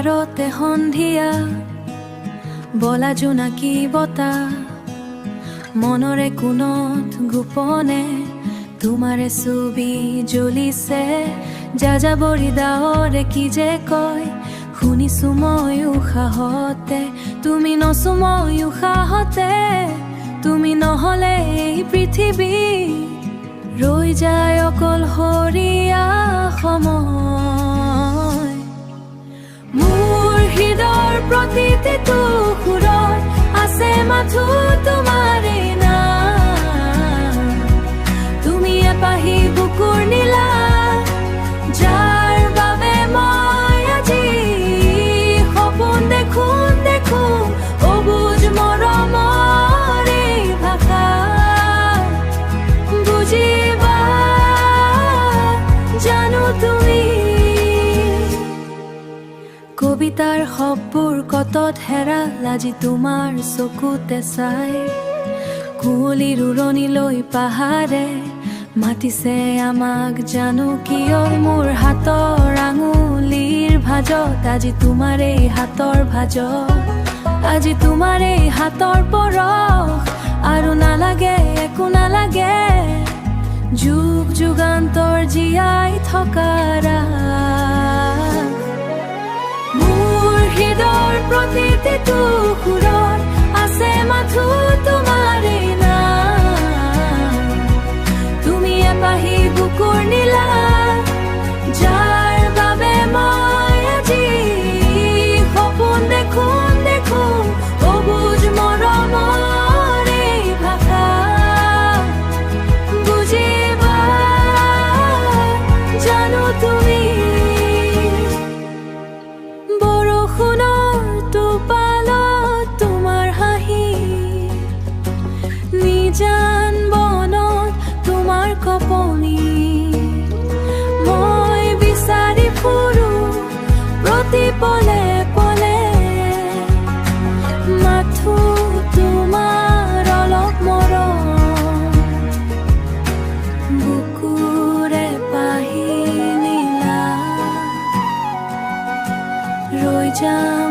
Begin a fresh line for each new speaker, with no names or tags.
পাহাৰতে সন্ধিয়া বলা জোনাকী বতাহ মনৰে কোণত গোপনে তোমাৰে ছবি জ্বলিছে যাযাবৰী ডাৱৰে কি যে কয় শুনিছো মই উশাহতে তুমি নচো মই উশাহতে তুমি নহলে এই পৃথিৱী ৰৈ যায় অকলশৰীয়া সময় মোৰ হৃদয়ৰ প্ৰতিটো সুৰত আছে মাথো তোমাৰে নাম তুমি এপাহি বুকুৰ নীলা যাৰ বাবে মই আজি সপোন দেখো অবুজ মৰমৰ এই ভাষা বুজিবা জানো তুমি কবিতাৰ শব্দবোৰ কতত হেৰাল আজি তোমাৰ চকুতে চাই কুঁৱলীৰ উৰণিলৈ পাহাৰে মাতিছে আমাক জানো কিয় মোৰ হাতৰ আঙুলিৰ ভাজত আজি তোমাৰ এই হাতৰ ভাজত আজি তোমাৰ এই হাতৰ পৰশ আৰু নালাগে একো নালাগে যুগ যুগান্তৰ জীয়াই থকাৰ মোৰ হৃদয়ৰ প্ৰতিটো সুৰত আছে মাথো তোমাৰে নাম তুমি এপাহি বুকুৰ নীলা যাৰ বাবে মই আজি সপোন দেখো অবুজ মৰমৰ এই ভাষা বুজিবা জানো তুমি বৰষুণৰ টোপালত তোমাৰ হাঁহি নিজান বনত তোমাৰ কপনি মই বিচাৰি ফুৰো প্ৰতি পলে পলে মাথো তোমাৰ অলপ মৰম বুকুৰে পাহি নীলা ৰৈ যাম